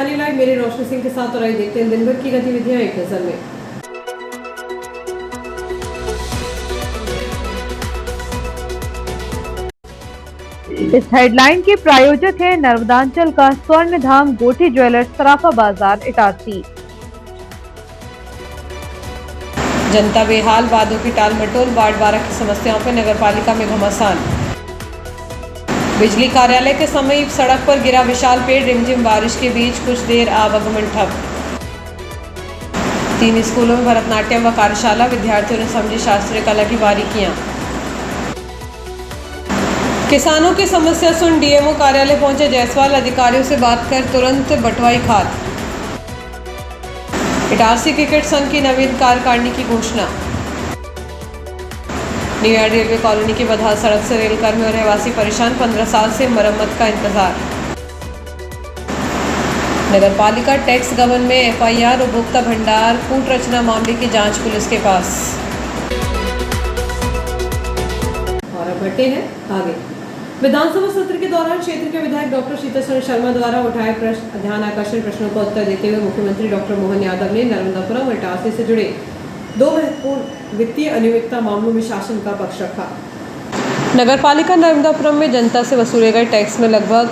हरियाली लाइव मेरी रोशनी सिंह के साथ और आइए देखते हैं दिन भर की गतिविधियां एक नजर में। इस हेडलाइन के प्रायोजक है नर्मदांचल का स्वर्ण धाम गोठी ज्वेलर्स सराफा बाजार इटारसी। जनता बेहाल, वादों की टाल मटोल, वार्ड 12 की समस्याओं पर नगरपालिका में घमासान। बिजली कार्यालय के समीप सड़क पर गिरा विशाल पेड़, रिमझिम बारिश के बीच कुछ देर आवागमन ठप। 3 स्कूलों में भरतनाट्यम व कार्यशाला, विद्यार्थियों ने समझी शास्त्रीय कला की बारीकियां। किसानों की समस्या सुन डीएमओ कार्यालय पहुंचे जायसवाल, अधिकारियों से बात कर तुरंत बंटवाई खाद। इटारसी क्रिकेट संघ की नवीन कार्यकारिणी की घोषणा। न्यूयार्ड रेलवे कॉलोनी की बदहाल सड़क से रेलकर्मी और रहवासी परेशान, 15 साल से मरम्मत का इंतजार। नगरपालिका टैक्स गबन में एफआईआर, उपभोक्ता भंडार कूट रचना मामले की जांच पुलिस के पास। और अब बढ़ते हैं आगे। विधानसभा सत्र के दौरान क्षेत्र के विधायक डॉक्टर शीतल शर्मा द्वारा उठाए ध्यान आकर्षण प्रश्नों का उत्तर देते हुए मुख्यमंत्री डॉक्टर मोहन यादव ने नर्मदापुरम और इटारसी से जुड़े 2 महत्वपूर्ण वित्तीय अनियमितता मामलों में शासन का पक्ष रखा। नगरपालिका नर्मदापुरम में जनता से वसूले गए टैक्स में लगभग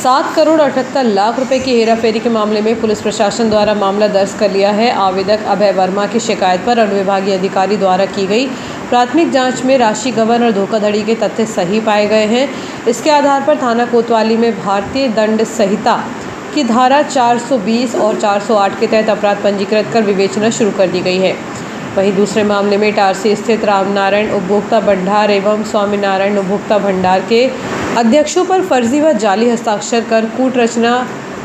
7 करोड़ 78 लाख रुपए की हेराफेरी के मामले में पुलिस प्रशासन द्वारा मामला दर्ज कर लिया है। आवेदक अभय वर्मा की शिकायत पर अनुविभागीय अधिकारी द्वारा की गई प्राथमिक जांच में राशि गबन और धोखाधड़ी के तथ्य सही पाए गए हैं। इसके आधार पर थाना कोतवाली में भारतीय दंड संहिता की धारा 420 और 408 के तहत अपराध पंजीकृत कर विवेचना शुरू कर दी गई है। वहीं दूसरे मामले में इटारसी स्थित रामनारायण उपभोक्ता भंडार एवं स्वामीनारायण उपभोक्ता भंडार के अध्यक्षों पर फर्जी व जाली हस्ताक्षर कर कूट रचना,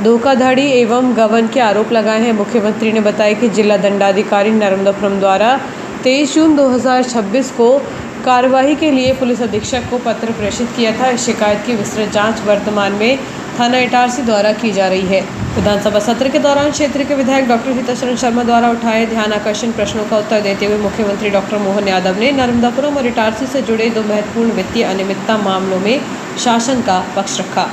धोखाधड़ी एवं गबन के आरोप लगाए हैं। मुख्यमंत्री ने बताया कि जिला दंडाधिकारी नर्मदापुरम द्वारा 23 जून 2026 को कार्यवाही के लिए पुलिस अधीक्षक को पत्र प्रेषित किया था। इस शिकायत की विस्तृत जांच वर्तमान में थाना इटारसी द्वारा की जा रही है। विधानसभा सत्र के दौरान क्षेत्र के विधायक डॉक्टर शीतल शर्मा द्वारा उठाए ध्यान आकर्षण प्रश्नों का उत्तर देते हुए मुख्यमंत्री डॉक्टर मोहन यादव ने नर्मदापुरम और इटारसी से जुड़े 2 महत्वपूर्ण वित्तीय अनियमितता मामलों में शासन का पक्ष रखा।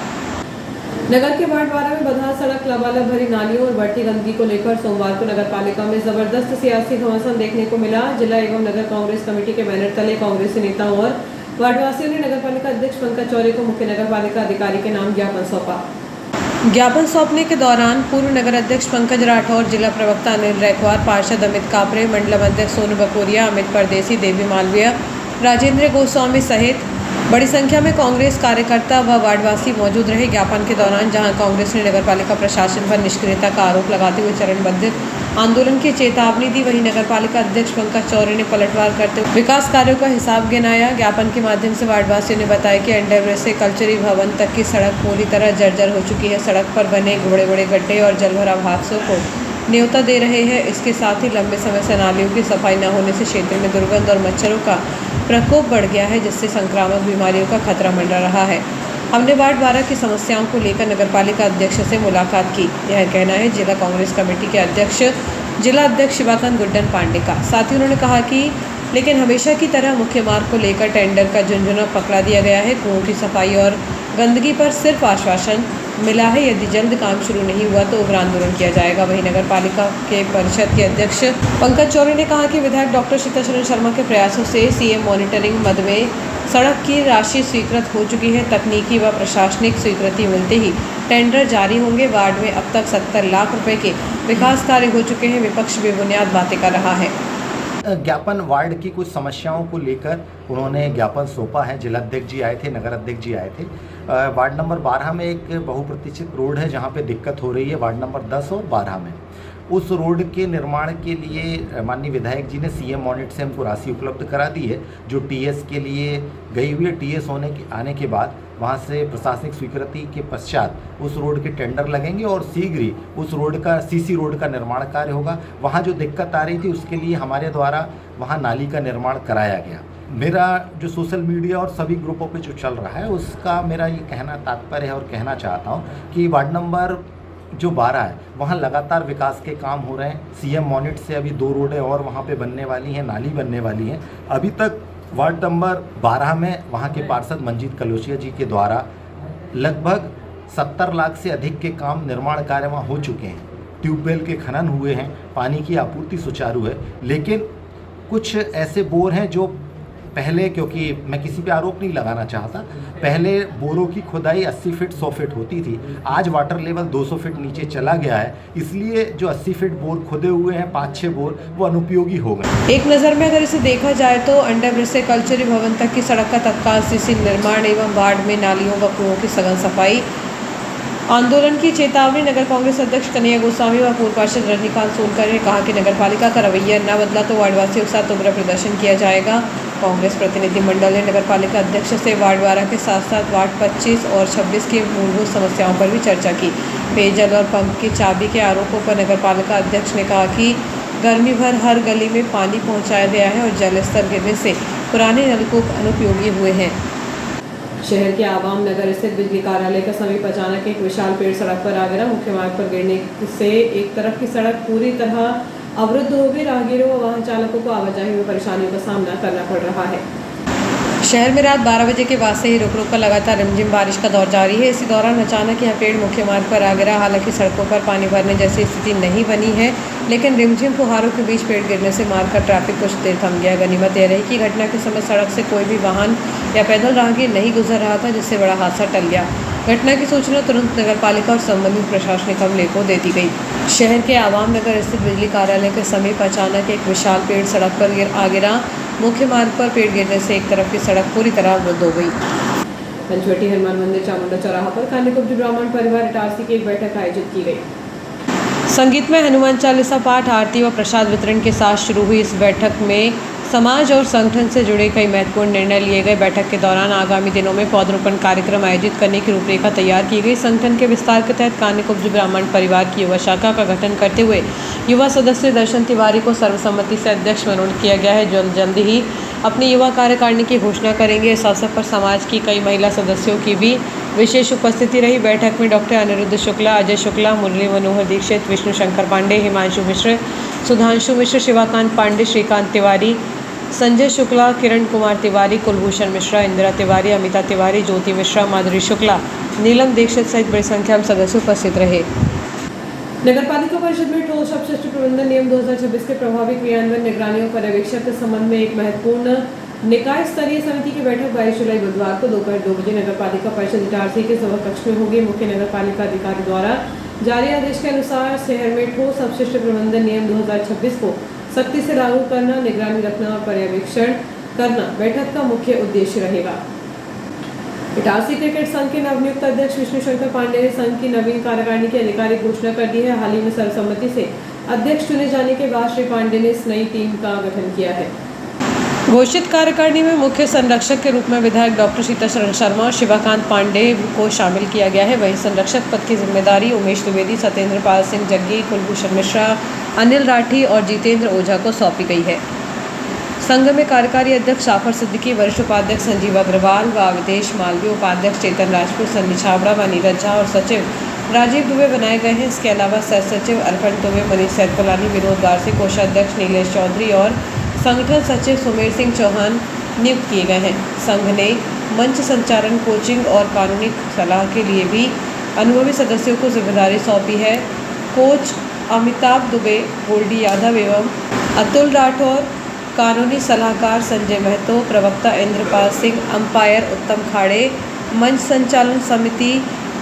नगर के वार्ड 12 में बदहाल सड़क, लबालब भरी नालियों और बढ़ती गंदगी को लेकर सोमवार को नगरपालिका में जबरदस्त सियासी घमासान देखने को मिला। जिला एवं नगर कांग्रेस कमेटी के बैनर तले कांग्रेसी नेताओं और वार्डवासियों ने नगरपालिका अध्यक्ष पंकज चौरे को मुख्य नगरपालिका अधिकारी के नाम ज्ञापन सौंपा। ज्ञापन सौंपने के दौरान पूर्व नगर अध्यक्ष पंकज राठौर, जिला प्रवक्ता अनिल रैकवार, पार्षद अमित कापरे, मंडलम अध्यक्ष सोनू बकोरिया, अमित परदेसी, देवी मालवीय, राजेंद्र गोस्वामी सहित बड़ी संख्या में कांग्रेस कार्यकर्ता व वार्डवासी मौजूद रहे। ज्ञापन के दौरान जहां कांग्रेस ने नगरपालिका प्रशासन पर निष्क्रियता का आरोप लगाते हुए चरणबद्ध आंदोलन की चेतावनी दी, वहीं नगरपालिका अध्यक्ष पंकज चौरे ने पलटवार करते हुए विकास कार्यों का हिसाब गिनाया। ज्ञापन के माध्यम से वार्डवासियों ने बताया कि अंडरब्रिज से कल्चरी भवन तक की सड़क पूरी तरह जर्जर हो चुकी है। सड़क पर बने बड़े बड़े गड्ढे और जलभराव हादसों को न्योता दे रहे हैं। इसके साथ ही लंबे समय से नालियों की सफाई न होने से क्षेत्र में दुर्गंध और मच्छरों का प्रकोप बढ़ गया है, जिससे संक्रामक बीमारियों का खतरा मंडरा रहा है। हमने वार्ड 12 की समस्याओं को लेकर नगरपालिका अध्यक्ष से मुलाकात की। यह कहना है जिला कांग्रेस कमेटी के अध्यक्ष जिला अध्यक्ष शिवाकांत गुड्डन पांडे का। साथ ही उन्होंने कहा कि लेकिन हमेशा की तरह मुख्य मार्ग को लेकर टेंडर का झुंझुना पकड़ा दिया गया है। कुओं की सफाई और गंदगी पर सिर्फ आश्वासन मिला है। यदि जल्द काम शुरू नहीं हुआ तो उग्र आंदोलन किया जाएगा। वहीं नगरपालिका के परिषद के अध्यक्ष पंकज चौरे ने कहा कि विधायक डॉक्टर शीतल शर्मा के प्रयासों से सीएम मॉनिटरिंग मद में सड़क की राशि स्वीकृत हो चुकी है। तकनीकी व प्रशासनिक स्वीकृति मिलते ही टेंडर जारी होंगे। वार्ड में अब तक 70 लाख रुपए के विकास कार्य हो चुके हैं। विपक्ष बेबुनियाद बातें कर रहा है। ज्ञापन वार्ड की कुछ समस्याओं को लेकर उन्होंने ज्ञापन सौंपा है। जिलाध्यक्ष जी आए थे, नगर अध्यक्ष जी आए थे। वार्ड नंबर 12 में एक बहुप्रतीक्षित रोड है जहां पे दिक्कत हो रही है। वार्ड नंबर 10 और 12 में उस रोड के निर्माण के लिए माननीय विधायक जी ने सीएम मॉनिट से हमको राशि उपलब्ध करा दी है, जो टीएस के लिए गई हुई है। टीएस आने के बाद वहाँ से प्रशासनिक स्वीकृति के पश्चात उस रोड के टेंडर लगेंगे और शीघ्र ही उस रोड का सीसी रोड का निर्माण कार्य होगा। वहाँ जो दिक्कत आ रही थी उसके लिए हमारे द्वारा वहाँ नाली का निर्माण कराया गया। मेरा जो सोशल मीडिया और सभी ग्रुपों पे जो चल रहा है उसका मेरा ये कहना तात्पर्य है और कहना चाहता हूँ कि वार्ड नंबर जो 12 है वहाँ लगातार विकास के काम हो रहे हैं। सीएम मॉनिट से अभी 2 रोडें और वहाँ पे बनने वाली हैं, नाली बनने वाली हैं। अभी तक वार्ड नंबर 12 में वहाँ के पार्षद मंजीत कलोचिया जी के द्वारा लगभग 70 लाख से अधिक के काम निर्माण कार्य वहाँ हो चुके हैं। ट्यूबवेल के खनन हुए हैं, पानी की आपूर्ति सुचारू है, लेकिन कुछ ऐसे बोर हैं जो पहले, क्योंकि मैं किसी पे आरोप नहीं लगाना चाहता, पहले बोरों की खुदाई 80 फीट 100 फीट होती थी, आज वाटर लेवल 200 फीट नीचे चला गया है, इसलिए जो 80 फीट बोर खुदे हुए हैं 5-6 बोर वो अनुपयोगी हो गए। एक नज़र में अगर इसे देखा जाए तो अंडरब्रिज से कल्चरी भवन तक की सड़क का तत्काल सीसी निर्माण एवं वार्ड में नालियों व कुओं की सघन सफाई, आंदोलन की चेतावनी। नगर कांग्रेस अध्यक्ष कन्हैया गोस्वामी व पूर्व पार्षद रजनीकांत सोनकर ने कहा कि नगरपालिका का रवैया न बदला तो वार्डवासियों के साथ उग्र प्रदर्शन किया जाएगा। कांग्रेस प्रतिनिधिमंडल ने नगरपालिका अध्यक्ष से वार्ड 12 के साथ साथ वार्ड 25 और 26 की मूलभूत समस्याओं पर भी चर्चा की। पेयजल और पंप की चाबी के आरोपों पर नगरपालिका अध्यक्ष ने कहा कि गर्मी भर हर गली में पानी पहुंचाया गया है और जल स्तर गिरने से पुराने नलकूप अनुपयोगी हुए हैं। शहर के आवाम नगर स्थित बिजली कार्यालय का समीप अचानक एक विशाल पेड़ सड़क पर आ गिरा। मुख्य मार्ग पर गिरने से एक तरफ की सड़क पूरी तरह अवरुद्ध हो गई। राहगीरों व वाहन चालकों को आवाजाही में परेशानियों का सामना करना पड़ रहा है। शहर में रात 12 बजे के बाद से ही रुक रुक कर लगातार रिमझिम बारिश का दौर जारी है। इसी दौरान अचानक यह पेड़ मुख्य मार्ग पर आ गिरा। हालांकि सड़कों पर पानी भरने जैसी स्थिति नहीं बनी है, लेकिन रिमझिम फुहारों के बीच पेड़ गिरने से मार्ग का ट्रैफिक कुछ देर थम गया। गनीमत यह रही कि घटना के समय सड़क से कोई भी वाहन या पैदल राहगीर नहीं गुजर रहा था, जिससे बड़ा हादसा टल गया। घटना की सूचना तुरंत नगरपालिका और संबंधित प्रशासनिक अमले को दे दी गई। शहर के आवाम नगर स्थित बिजली कार्यालय के समीप अचानक एक विशाल पेड़ सड़क पर आ गिरा। मुख्य मार्ग पर पेड़ गिरने से एक तरफ की सड़क पूरी तरह अवरुद्ध हो गई। पंचवटी हनुमान मंदिर चामुंडा चौराहा पर कान्यकुब्ज ब्राह्मण परिवार इटारसी की एक बैठक आयोजित की गई। संगीतमय हनुमान चालीसा पाठ, आरती व प्रसाद वितरण के साथ शुरू हुई इस बैठक में समाज और संगठन से जुड़े कई महत्वपूर्ण निर्णय लिए गए। बैठक के दौरान आगामी दिनों में पौधरोपण कार्यक्रम आयोजित करने की रूपरेखा तैयार की गई। संगठन के विस्तार के तहत कान्यकुब्ज ब्राह्मण परिवार की युवा शाखा का गठन करते हुए युवा सदस्य दर्शन तिवारी को सर्वसम्मति से अध्यक्ष मनोनीत किया गया है, जो जल्द ही अपनी युवा कार्यकारिणी की घोषणा करेंगे। इस अवसर पर समाज की कई महिला सदस्यों की भी विशेष उपस्थिति रही। बैठक में डॉक्टर अनिरुद्ध शुक्ला, अजय शुक्ला, मुरली मनोहर दीक्षित, विष्णु शंकर पांडे, हिमांशु मिश्र, सुधांशु मिश्र, शिवाकांत पांडे, श्रीकांत तिवारी, संजय शुक्ला, किरण कुमार तिवारी, कुलभूषण मिश्रा, इंदिरा तिवारी, अमिता तिवारी, ज्योति मिश्रा, माधुरी शुक्ला, नीलम दीक्षित सहित बड़ी संख्या में सदस्य उपस्थित रहे। नगरपालिका परिषद में ठोस अपशिष्ट प्रबंधन नियम 2026 के प्रभावी क्रियान्वयन, निगरानी और पर्यवेक्षण के संबंध में एक महत्वपूर्ण निकाय स्तरीय समिति की बैठक 22 जुलाई बुधवार को दोपहर 2 बजे नगरपालिका परिषद इटारसी के सभा कक्ष में होगी। मुख्य नगरपालिका अधिकारी द्वारा जारी आदेश के अनुसार शहर में ठोस अपशिष्ट प्रबंधन नियम 2026 को सख्ती से लागू करना, निगरानी रखना और पर्यवेक्षण करना बैठक का मुख्य उद्देश्य रहेगा। इटारसी क्रिकेट संघ के नवनियुक्त अध्यक्ष विष्णु शंकर पांडे ने संघ की नवीन कार्यकारिणी की आधिकारिक घोषणा कर दी है। हाल ही में सर्वसम्मति से अध्यक्ष चुने जाने के बाद श्री पांडे ने इस नई टीम का गठन किया है। घोषित कार्यकारिणी में मुख्य संरक्षक के रूप में विधायक डॉक्टर शीतल शर्मा और शिवाकांत पांडे को शामिल किया गया है। वहीं संरक्षक पद की जिम्मेदारी उमेश द्विवेदी, सत्येंद्र पाल सिंह जग्गी, कुलभूषण मिश्रा, अनिल राठी और जितेंद्र ओझा को सौंपी गई है। संघ में कार्यकारी अध्यक्छ जाफर सिद्दीकी, वरिष्ठ उपाध्यक्ष संजीव अग्रवाल व अवधेश मालवीय, उपाध्यक्ष चेतन राजपूत, सन्नी छाबड़ा व नीरज झा और सचिव राजीव दुबे बनाए गए हैं। इसके अलावा सह सचिव अर्पण दुबे, मनीष सैदकुलानी, विनोद गारसी, कोषाध्यक्ष नीलेश चौधरी और संगठन सचिव सुमेर सिंह चौहान नियुक्त किए गए हैं। संघ ने मंच संचालन, कोचिंग और कानूनी सलाह के लिए भी अनुभवी सदस्यों को जिम्मेदारी सौंपी है। कोच अमिताभ दुबे, गोल्डी यादव एवं अतुल राठौर, कानूनी सलाहकार संजय महतो, प्रवक्ता इंद्रपाल सिंह, अंपायर उत्तम खाड़े, मंच संचालन समिति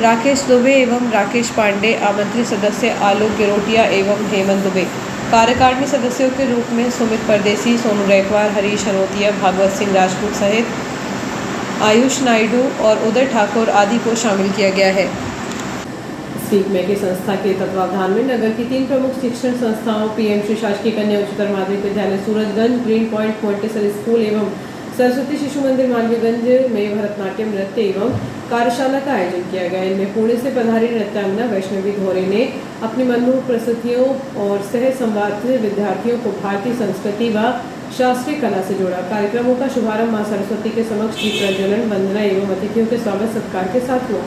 राकेश दुबे एवं राकेश पांडे, आमंत्रित सदस्य आलोक गिरोटिया एवं हेमंत दुबे। कार्यकारिणी सदस्यों के रूप में सुमित परदेसी, सोनू रैकवार, हरीश हनोतिया, भागवत सिंह राजपूत सहित आयुष नायडू और उदय ठाकुर आदि को शामिल किया गया है। स्पीक मैके संस्था के तत्वावधान में नगर की 3 प्रमुख शिक्षण संस्थाओं पीएम श्री शासकीय कन्या उच्चतर माध्यमिक विद्यालय Surajganj, green point Montessori school एवं सरस्वती शिशु मंदिर मालवीयगंज में भरतनाट्यम नृत्य एवं कार्यशाला का आयोजन किया गया। इनमें पुणे से पधारी नृत्यांगना वैष्णवी धोरे ने अपनी मनमोहक प्रस्तुतियों और सह संवाद से विद्यार्थियों को भारतीय संस्कृति व शास्त्रीय कला से जोड़ा। कार्यक्रमों का शुभारंभ मां सरस्वती के समक्ष दीप प्रज्वलन, वंदना एवं अतिथियों के स्वागत सत्कार के साथ हुआ।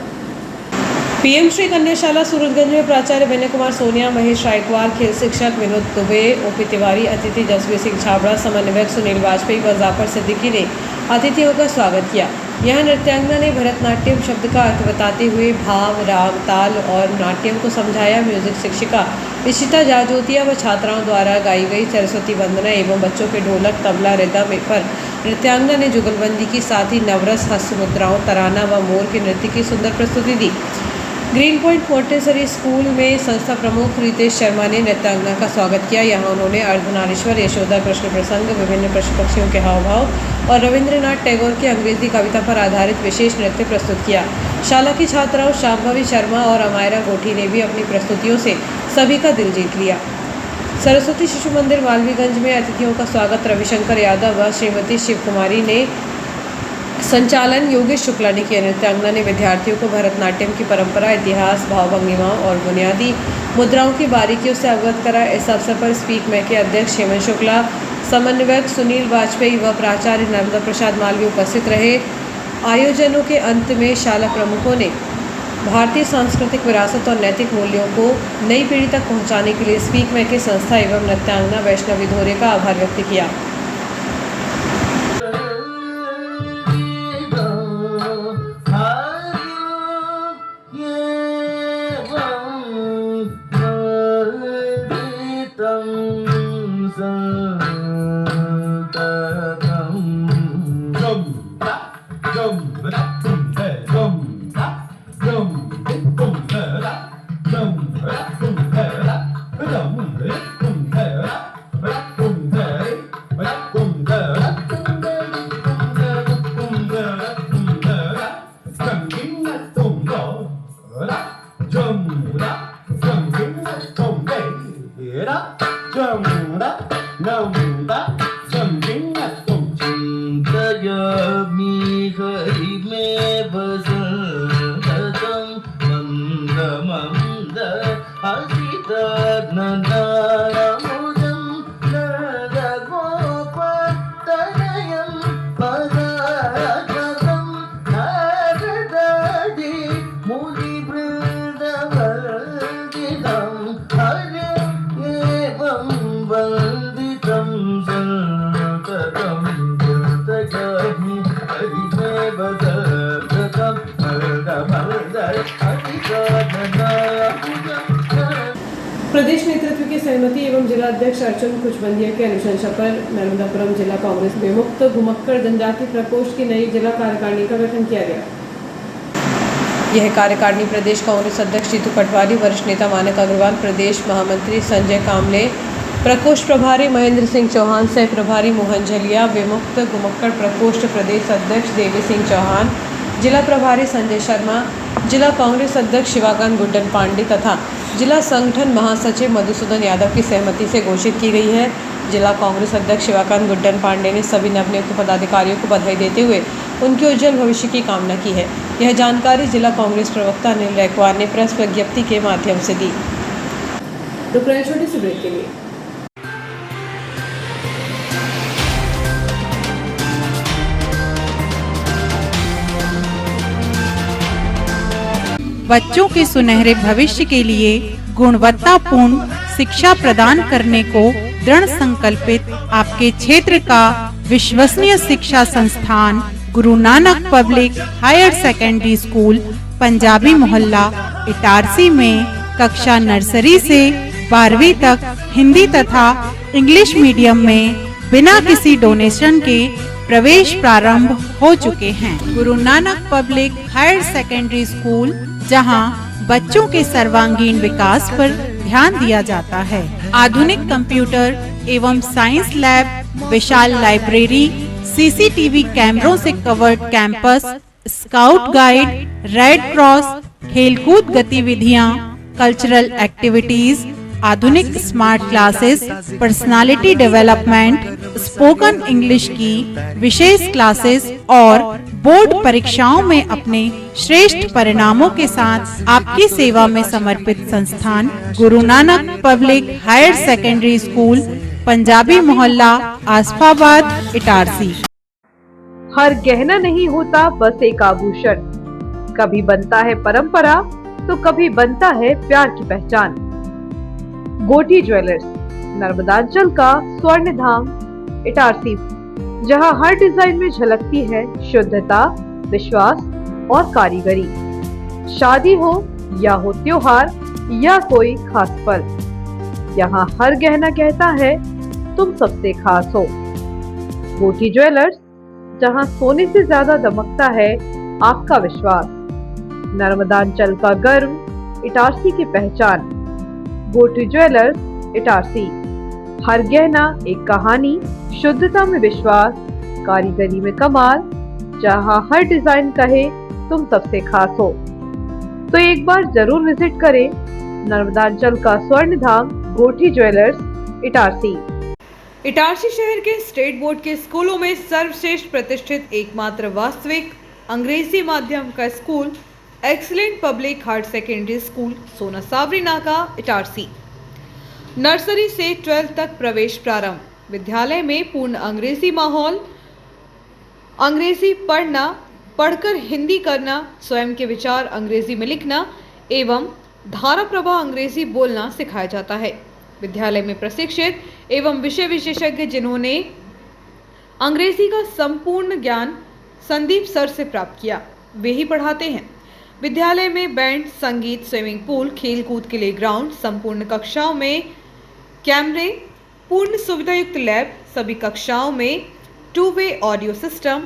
पीएम श्री कन्याशाला सूरजगंज में प्राचार्य विनय कुमार सोनिया, महेश रायकवार, खेल शिक्षक विनोद दुबे, ओपी तिवारी, अतिथि जसवीर सिंह छाबड़ा, समन्वयक सुनील वाजपेयी व जाफर सिद्दीकी ने अतिथियों का स्वागत किया। यहाँ नृत्यांगना ने भरतनाट्यम शब्द का अर्थ बताते हुए भाव, राग, ताल और नाट्यम को समझाया। म्यूजिक शिक्षिका इशिता जाजोतिया व छात्राओं द्वारा गाई गई सरस्वती वंदना एवं बच्चों के ढोलक, तबला, रिदम पर नृत्यांगना ने जुगलबंदी की, साथ ही नवरस, हस्त मुद्राओं, तराना व मोर के नृत्य की सुंदर प्रस्तुति दी। ग्रीन पॉइंट मोंटेसरी स्कूल में संस्था प्रमुख रितेश शर्मा ने नृत्यांगना का स्वागत किया। यहाँ उन्होंने अर्धनारीश्वर, यशोदा, कृष्ण प्रसंग, विभिन्न पशु पक्षियों के हाव भाव और रविंद्रनाथ टैगोर की अंग्रेजी कविता पर आधारित विशेष नृत्य प्रस्तुत किया। शाला की छात्राओं शांभवी शर्मा और अमायरा गोठी ने भी अपनी प्रस्तुतियों से सभी का दिल जीत लिया। सरस्वती शिशु मंदिर मालवीगंज में अतिथियों का स्वागत रविशंकर यादव व श्रीमती शिव कुमारी ने संचालन योगेश शुक्ला ने किया। नृत्यांगना ने विद्यार्थियों को भरतनाट्यम की परंपरा, इतिहास, भाव-भंगिमाओं और बुनियादी मुद्राओं की बारीकियों से अवगत करा। इस अवसर पर स्पीक में के अध्यक्ष हेमंत शुक्ला, समन्वयक सुनील वाजपेयी व प्राचार्य नर्मदा प्रसाद मालवीय उपस्थित रहे। आयोजनों के अंत में शाला प्रमुखों ने भारतीय सांस्कृतिक विरासत और नैतिक मूल्यों को नई पीढ़ी तक पहुँचाने के लिए स्पीक में के संस्था एवं नृत्यांगना वैष्णवी धोरे का आभार व्यक्त किया। प्रदेश नेतृत्व की सहमति एवं जिला अध्यक्ष अर्चन कुचबंदिया के अनुशंसा पर नर्मदापुरम जिला कांग्रेस विमुक्त घुमक्कड़ जनजाति प्रकोष्ठ की नई जिला कार्यकारिणी का गठन किया गया। यह कार्यकारिणी प्रदेश कांग्रेस अध्यक्ष जीतू पटवारी, वरिष्ठ नेता मानक अग्रवाल, प्रदेश महामंत्री संजय कामले, प्रकोष्ठ प्रभारी महेंद्र सिंह चौहान, सह प्रभारी मोहन झलिया, विमुक्त घुमक्कड़ प्रकोष्ठ प्रदेश अध्यक्ष देवी सिंह चौहान, जिला प्रभारी संजय शर्मा, जिला कांग्रेस अध्यक्ष शिवाकांत गुड्डन पांडे तथा जिला संगठन महासचिव मधुसूदन यादव की सहमति से घोषित की गई है। जिला कांग्रेस अध्यक्ष शिवाकांत गुड्डन पांडे ने सभी नवनियुक्त पदाधिकारियों को बधाई देते हुए उनके उज्जवल भविष्य की कामना की है। यह जानकारी जिला कांग्रेस प्रवक्ता अनिल रैकवार ने प्रेस विज्ञप्ति के माध्यम से दी। छोटे से ब्रेक के लिए बच्चों के सुनहरे भविष्य के लिए गुणवत्तापूर्ण शिक्षा प्रदान करने को दृढ़ संकल्पित आपके क्षेत्र का विश्वसनीय शिक्षा संस्थान Guru Nanak public higher secondary school Punjabi Mohalla Itarsi में कक्षा नर्सरी से 12वीं तक हिंदी तथा इंग्लिश मीडियम में बिना किसी डोनेशन के प्रवेश प्रारंभ हो चुके हैं। Guru Nanak public higher secondary school, जहां बच्चों के सर्वांगीण विकास पर ध्यान दिया जाता है। आधुनिक कंप्यूटर एवं साइंस लैब, विशाल लाइब्रेरी, सीसीटीवी कैमरों से covered campus, scout guide, red cross, खेलकूद गतिविधियां, कल्चरल एक्टिविटीज, आधुनिक smart classes, personality development, spoken English की विशेष क्लासेस और बोर्ड परीक्षाओं में अपने श्रेष्ठ परिणामों के साथ आपकी सेवा में समर्पित संस्थान Guru Nanak public higher secondary school Punjabi Mohalla Asafabad Itarsi. हर गहना नहीं होता बस एक आभूषण, कभी बनता है परंपरा तो कभी बनता है प्यार की पहचान। गोठी ज्वेलर्स, नर्मदांचल का स्वर्ण धाम इटारसी, जहां हर डिजाइन में झलकती है शुद्धता, विश्वास और कारीगरी। शादी हो या हो त्योहार या कोई खास पल, यहाँ हर गहना कहता है तुम सबसे खास हो। गोटी ज्वेलर्स, जहाँ सोने से ज्यादा दमकता है आपका विश्वास। नर्मदांचल का गर्व, इटारसी की पहचान। गोटी ज्वेलर्स, इटारसी। हर गहना एक कहानी, शुद्धता में विश्वास, कारीगरी में कमाल, जहाँ हर डिजाइन कहे तुम सबसे खास हो। तो एक बार जरूर विजिट करें नर्मदांचल का स्वर्ण धाम गोटी ज्वेलर्स, इटारसी। इटारसी शहर के स्टेट बोर्ड के स्कूलों में सर्वश्रेष्ठ प्रतिष्ठित एकमात्र वास्तविक अंग्रेजी माध्यम का school excellent public higher secondary school Sona Sawari नाका, इटारसी। नर्सरी से 12th तक प्रवेश प्रारंभ। विद्यालय में पूर्ण अंग्रेजी माहौल, अंग्रेजी पढ़ना, पढ़कर हिंदी करना, स्वयं के विचार अंग्रेजी में लिखना एवं धारा प्रवाह अंग्रेजी बोलना सिखाया जाता है। विद्यालय में प्रशिक्षित एवं विषय विशेषज्ञ जिन्होंने अंग्रेजी का संपूर्ण ज्ञान संदीप सर से प्राप्त किया, वे ही पढ़ाते हैं। विद्यालय में बैंड, संगीत, स्विमिंग पूल, खेल कूद के लिए ग्राउंड, संपूर्ण कक्षाओं में कैमरे, पूर्ण सुविधायुक्त लैब, सभी कक्षाओं में two way audio system,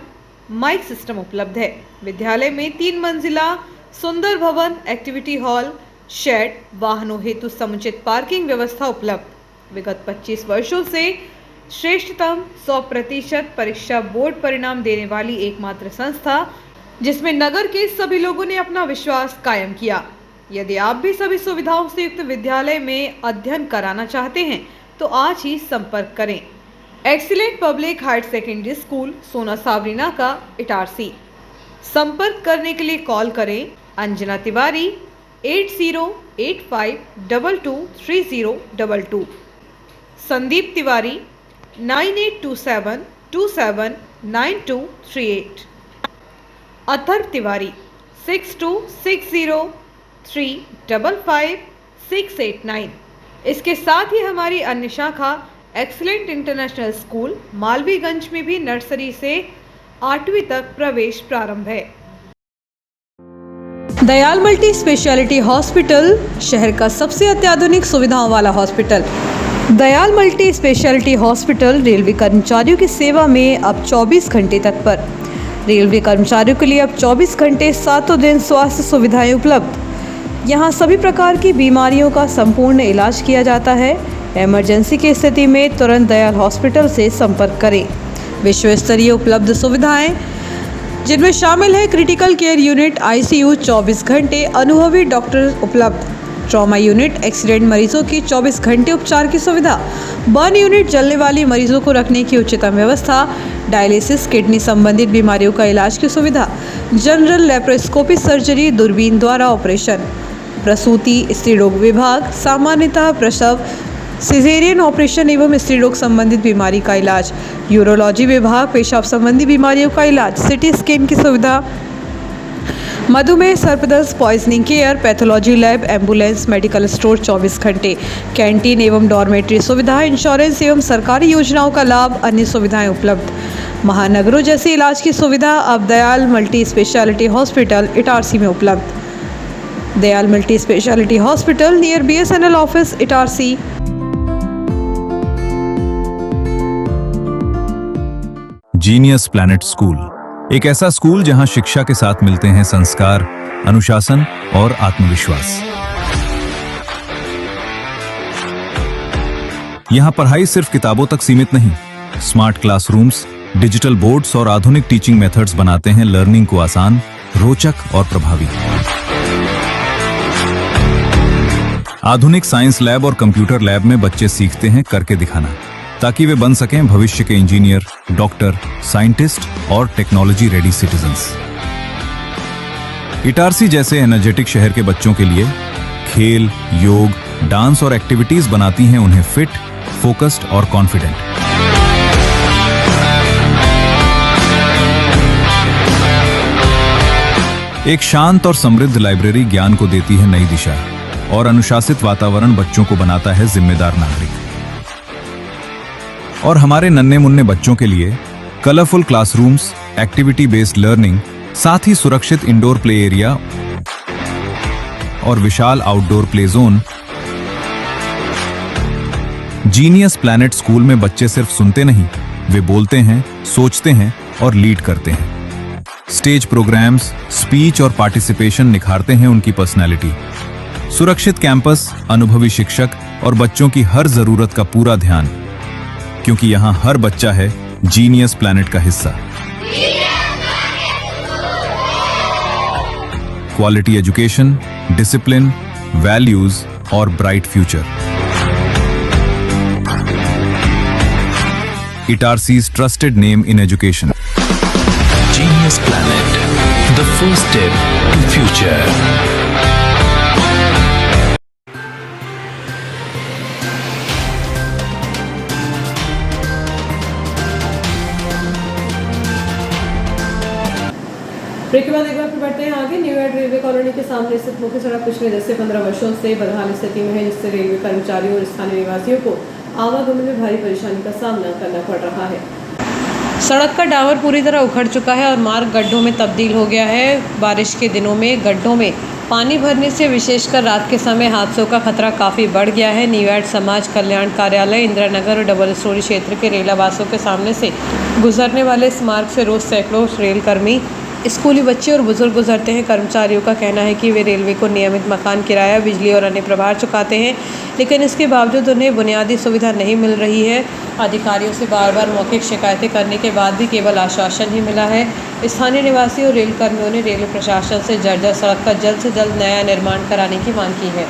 mic system उपलब्ध है। विद्यालय में 3 मंजिला सुंदर भवन, एक्टिविटी हॉल, शेड, वाहनों हेतु समुचित पार्किंग व्यवस्था उपलब्ध। विगत 25 वर्षों से श्रेष्ठतम 100% परीक्षा बोर्ड परिणाम देने वाली एकमात्र संस्था, जिसमें नगर के सभी लोगों ने अपना विश्वास कायम किया। यदि आप भी सभी सुविधाओं से युक्त विद्यालय में अध्ययन कराना चाहते हैं तो आज ही संपर्क करें। Excellent public higher secondary school Sona Sawari नाका, इटारसी। संपर्क करने के लिए कॉल करें अंजना तिवारी 8085223022, संदीप तिवारी 9827279238, अथर्व तिवारी 6260355689। इसके साथ ही हमारी अन्य शाखा एक्सीलेंट इंटरनेशनल स्कूल मालवीगंज में भी नर्सरी से 8वीं तक प्रवेश प्रारंभ है। दयाल मल्टी स्पेशलिटी हॉस्पिटल, शहर का सबसे अत्याधुनिक सुविधाओं वाला hospital. Dayal multi speciality hospital railway कर्मचारियों की सेवा में अब 24 घंटे तत्पर। रेलवे कर्मचारियों के लिए अब 24 घंटे 7 दिन स्वास्थ्य सुविधाएं उपलब्ध। यहाँ सभी प्रकार की बीमारियों का संपूर्ण इलाज किया जाता है। इमरजेंसी की स्थिति में तुरंत दयाल हॉस्पिटल से संपर्क करें। विश्व स्तरीय उपलब्ध सुविधाएं, जिनमें शामिल है क्रिटिकल केयर यूनिट, ICU 24 घंटे, अनुभवी डॉक्टर उपलब्ध, ट्रॉमा यूनिट, एक्सीडेंट मरीजों की 24 घंटे उपचार की सुविधा, बर्न यूनिट, जलने वाली मरीजों को रखने की उच्चतम व्यवस्था, डायलिसिस, किडनी संबंधित बीमारियों का इलाज की सुविधा, जनरल लेप्रोस्कोपी सर्जरी, दूरबीन द्वारा ऑपरेशन, प्रसूति, स्त्री रोग विभाग, सामान्यतः प्रसव, सिजेरियन ऑपरेशन एवं स्त्री रोग संबंधित बीमारी का इलाज, यूरोलॉजी विभाग, पेशाब संबंधी बीमारियों का इलाज, सिटी स्कैन की सुविधा, मधुमेह, सर्पदंश, poisoning care, pathology lab, ambulance, medical store 24 घंटे, कैंटीन एवं डॉर्मेट्री सुविधा, इंश्योरेंस एवं सरकारी योजनाओं का लाभ, अन्य सुविधाएं उपलब्ध। महानगरों जैसे इलाज की सुविधा अब Dayal multi speciality hospital, Itarsi में उपलब्ध। Dayal multi speciality hospital near BSNL office, Itarsi. Genius planet school, एक ऐसा स्कूल जहां शिक्षा के साथ मिलते हैं संस्कार, अनुशासन और आत्मविश्वास। यहां पढ़ाई सिर्फ किताबों तक सीमित नहीं, स्मार्ट क्लासरूम्स, डिजिटल बोर्ड्स और आधुनिक टीचिंग मेथड्स बनाते हैं लर्निंग को आसान, रोचक और प्रभावी। आधुनिक साइंस लैब और कंप्यूटर लैब में बच्चे सीखते हैं करके दिखाना, ताकि वे बन सकें भविष्य के इंजीनियर, डॉक्टर, साइंटिस्ट और टेक्नोलॉजी रेडी सिटीजन्स। इटारसी जैसे एनर्जेटिक शहर के बच्चों के लिए खेल, योग, डांस और एक्टिविटीज बनाती हैं उन्हें फिट, फोकस्ड और कॉन्फिडेंट। एक शांत और समृद्ध लाइब्रेरी ज्ञान को देती है नई दिशा और अनुशासित वातावरण बच्चों को बनाता है जिम्मेदार नागरिक। और हमारे नन्हे मुन्ने बच्चों के लिए colourful classrooms, activity based learning साथ ही सुरक्षित इंडोर प्ले एरिया और विशाल outdoor play zone. Genius planet school में बच्चे सिर्फ सुनते नहीं, वे बोलते हैं, सोचते हैं और लीड करते हैं। स्टेज प्रोग्राम्स, स्पीच और पार्टिसिपेशन निखारते हैं उनकी पर्सनैलिटी। सुरक्षित कैंपस, अनुभवी शिक्षक और बच्चों की हर जरूरत का पूरा ध्यान, क्योंकि यहाँ हर बच्चा है जीनियस प्लैनेट का हिस्सा। क्वालिटी एजुकेशन, डिसिप्लिन, वैल्यूज और bright future. Itarsi's trusted name in education. Genius Planet, the first step to future. Break के बाद एक बार फिर बढ़ते हैं आगे। न्यू एड रेलवे कॉलोनी के सामने स्थित मुख्य सड़क पिछले 10 से 15 वर्षों से बदहाल स्थिति में है, जिससे रेलवे कर्मचारियों और स्थानीय निवासियों को आवागमन में भारी परेशानी का सामना करना पड़ रहा है। सड़क का डावर पूरी तरह उखड़ चुका है और मार्ग गड्ढों में तब्दील हो गया है। बारिश के दिनों में गड्ढों में पानी भरने से विशेषकर रात के समय हादसों का खतरा काफ़ी बढ़ गया है। न्यू एड समाज कल्याण कार्यालय, इंदिरा नगर और डबल स्टोरी क्षेत्र के रेलावासों के सामने से गुजरने वाले इस मार्ग से रोज सैकड़ों रेलकर्मी, स्कूली बच्चे और बुजुर्ग गुजरते हैं। कर्मचारियों का कहना है कि वे रेलवे को नियमित मकान किराया, बिजली और अन्य प्रभार चुकाते हैं, लेकिन इसके बावजूद उन्हें बुनियादी सुविधा नहीं मिल रही है। अधिकारियों से बार बार मौखिक शिकायतें करने के बाद भी केवल आश्वासन ही मिला है। स्थानीय निवासी और रेलकर्मियों ने रेलवे प्रशासन से जर्जर सड़क का जल्द से जल्द नया निर्माण कराने की मांग की है।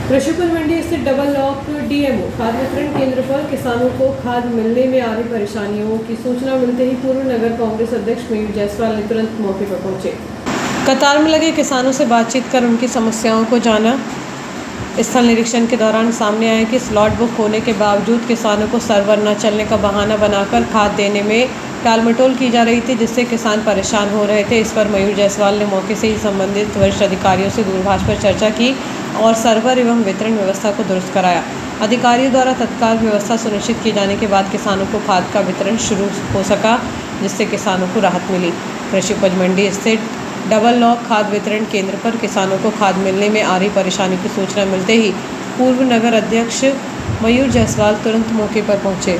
कृषिपुर मंडी स्थित डबल लॉक डीएमओ खाद वितरण केंद्र पर किसानों को खाद मिलने में आ रही परेशानियों की सूचना मिलते ही पूर्व नगर कांग्रेस अध्यक्ष मयूर जायसवाल ने तुरंत मौके पर पहुंचे। कतार में लगे किसानों से बातचीत कर उनकी समस्याओं को जाना। स्थल निरीक्षण के दौरान सामने आया कि स्लॉट बुक होने के बावजूद किसानों को सर्वर न चलने का बहाना बनाकर खाद देने में टालमटोल की जा रही थी, जिससे किसान परेशान हो रहे थे। इस पर मयूर जायसवाल ने मौके से ही संबंधित वरिष्ठ अधिकारियों से दूरभाष पर चर्चा की और सर्वर एवं वितरण व्यवस्था को दुरुस्त कराया। अधिकारियों द्वारा तत्काल व्यवस्था सुनिश्चित किए जाने के बाद किसानों को खाद का वितरण शुरू हो सका, जिससे किसानों को राहत मिली। कृषि उपज मंडी स्थित डबल लॉक खाद वितरण केंद्र पर किसानों को खाद मिलने में आ रही परेशानी की सूचना मिलते ही पूर्व नगर अध्यक्ष मयूर जायसवाल तुरंत मौके पर पहुंचे।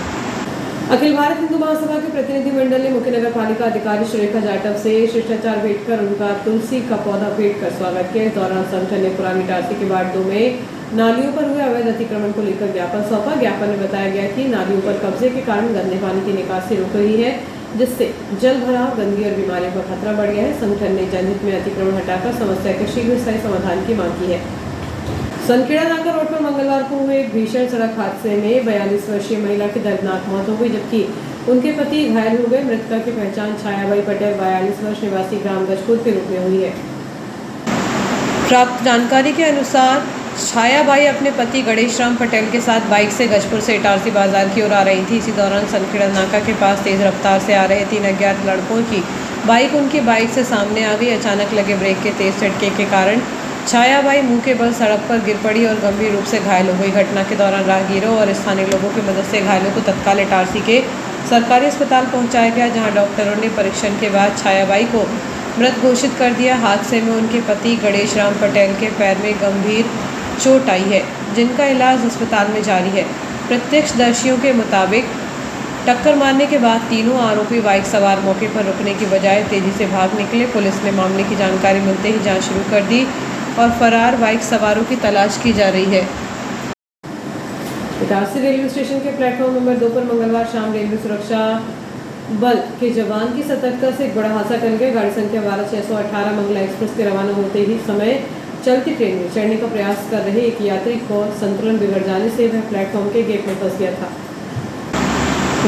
अखिल भारत हिंदू महासभा के प्रतिनिधिमंडल ने मुख्य नगर पालिका अधिकारी सुरेखा जाटव से शिष्टाचार भेंट कर उनका तुलसी का पौधा भेंट कर स्वागत किया। इस दौरान संगठन ने पुरानी इटारसी के वार्ड 2 में नालियों पर हुए अवैध अतिक्रमण को लेकर ज्ञापन सौंपा। ज्ञापन में बताया गया कि नालियों पर कब्जे के कारण गंदे पानी की निकासी रुक रही है, जिससे जल भराव, गंदगी और बीमारियों का खतरा बढ़ गया है। संगठन ने जनहित में अतिक्रमण हटाकर समस्या के शीघ्र स्थायी समाधान की मांग की है। सनखेड़ा नाका रोड पर मंगलवार को हुए एक भीषण सड़क हादसे में 42 वर्षीय महिला की दर्दनाक मौत हो गई, जबकि उनके पति घायल हो गए। मृतका की पहचान छायाबाई पटेल 42 वर्ष निवासी ग्राम गजपुर के रूप में हुई है। प्राप्त जानकारी के अनुसार छायाबाई अपने पति गणेश राम पटेल के साथ बाइक से गजपुर से इटारसी बाजार की ओर आ रही थी। इसी दौरान सनखेड़ा नाका के पास तेज रफ्तार से आ रहे 3 अज्ञात लड़कों की बाइक उनकी बाइक से सामने आ गई। अचानक लगे ब्रेक के तेज झटके के कारण छायाबाई मुंह के बल सड़क पर गिर पड़ी और गंभीर रूप से घायल हो गई। घटना के दौरान राहगीरों और स्थानीय लोगों की मदद से घायलों को तत्काल इटारसी के सरकारी अस्पताल पहुंचाया गया, जहां डॉक्टरों ने परीक्षण के बाद छायाबाई को मृत घोषित कर दिया। हादसे में उनके पति गणेश राम पटेल के पैर में गंभीर चोट आई है, जिनका इलाज अस्पताल में जारी है। प्रत्यक्षदर्शियों के मुताबिक टक्कर मारने के बाद तीनों आरोपी बाइक सवार मौके पर रुकने की बजाय तेजी से भाग निकले। पुलिस ने मामले की जानकारी मिलते ही जांच शुरू कर दी और फरार बाइक सवारों की तलाश की जा रही है। इटारसी रेलवे स्टेशन के प्लेटफॉर्म नंबर 2 पर मंगलवार शाम रेलवे सुरक्षा बल के जवान की सतर्कता से एक बड़ा हादसा टल गया। गाड़ी संख्या 12618 मंगला एक्सप्रेस के रवाना होते ही समय चलती ट्रेन में चढ़ने का प्रयास कर रहे एक यात्री को संतुलन बिगड़ जाने से वह प्लेटफॉर्म के गेट में फंस गया था।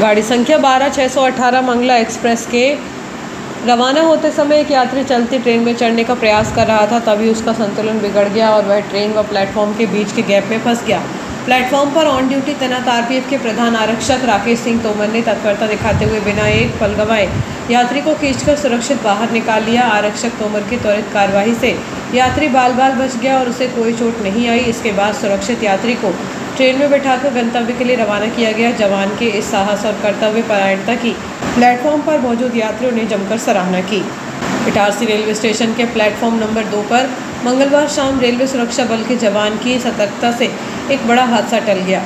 गाड़ी संख्या 12618 मंगला एक्सप्रेस के रवाना होते समय एक यात्री चलती ट्रेन में चढ़ने का प्रयास कर रहा था, तभी उसका संतुलन बिगड़ गया और वह ट्रेन व प्लेटफॉर्म के बीच के गैप में फंस गया। प्लेटफॉर्म पर ऑन ड्यूटी तैनात आरपीएफ के प्रधान आरक्षक राकेश सिंह तोमर ने तत्परता दिखाते हुए बिना एक पल गंवाए यात्री को खींचकर सुरक्षित बाहर निकाल लिया। आरक्षक तोमर की त्वरित कार्यवाही से यात्री बाल बाल बच गया और उसे कोई चोट नहीं आई। इसके बाद सुरक्षित यात्री को ट्रेन में बैठाकर गंतव्य के लिए रवाना किया गया। जवान के इस साहस और कर्तव्य परायणता की प्लेटफॉर्म पर मौजूद यात्रियों ने जमकर सराहना की। इटारसी रेलवे स्टेशन के प्लेटफॉर्म नंबर 2 पर मंगलवार शाम रेलवे सुरक्षा बल के जवान की सतर्कता से एक बड़ा हादसा टल गया।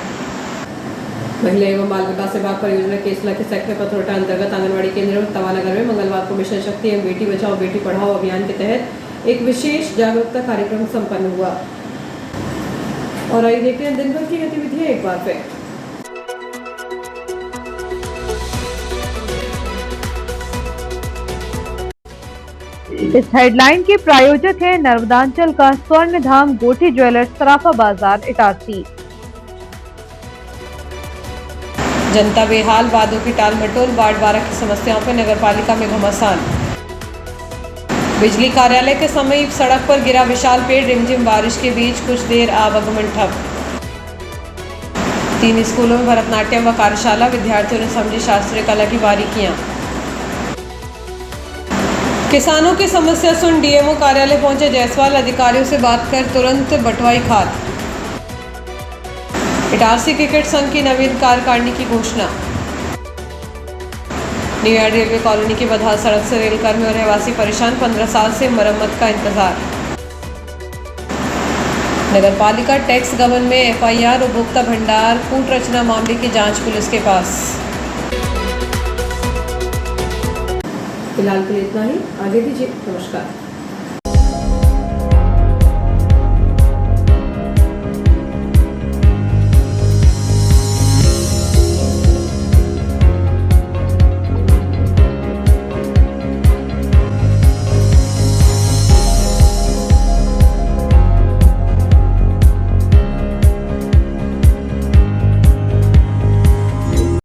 महिला एवं बाल विकास विभाग परियोजना केसला के सेक्टर पथरोटा अंतर्गत आंगनबाड़ी केंद्र तवानगर में मंगलवार को मिशन शक्ति एवं बेटी बचाओ बेटी पढ़ाओ अभियान के तहत एक विशेष जागरूकता कार्यक्रम संपन्न हुआ। और आइए देखते हैं दिन भर की गतिविधियां एक बार फिर। इस हेडलाइन के प्रायोजक है नर्मदांचल का स्वर्ण धाम गोठी ज्वेलर्स सराफा बाजार इटारसी। जनता बेहाल, वादों की टाल मटोल, वार्ड 12 की समस्याओं पर नगरपालिका में घमासान। बिजली कार्यालय के समीप सड़क पर गिरा विशाल पेड़, रिमझिम बारिश के बीच कुछ देर आवागमन ठप। 3 स्कूलों में भरतनाट्यम व कार्यशाला, विद्यार्थियों ने समझी शास्त्रीय कला की बारीकियां। किसानों की समस्या सुन डीएमओ कार्यालय पहुंचे जायसवाल, अधिकारियों से बात कर तुरंत बंटवाई खाद। इटारसी क्रिकेट संघ की नवीन कार्यकारिणी की घोषणा। न्यूयार्ड रेलवे कॉलोनी की बदहाल सड़क से रेलकर्मी और रहवासी परेशान, 15 साल से मरम्मत का इंतजार। नगरपालिका टैक्स गबन में एफआईआर, उपभोक्ता भंडार कूट रचना मामले की जांच पुलिस के पास। फिलहाल के लिए इतना ही, आगे दीजिए, नमस्कार।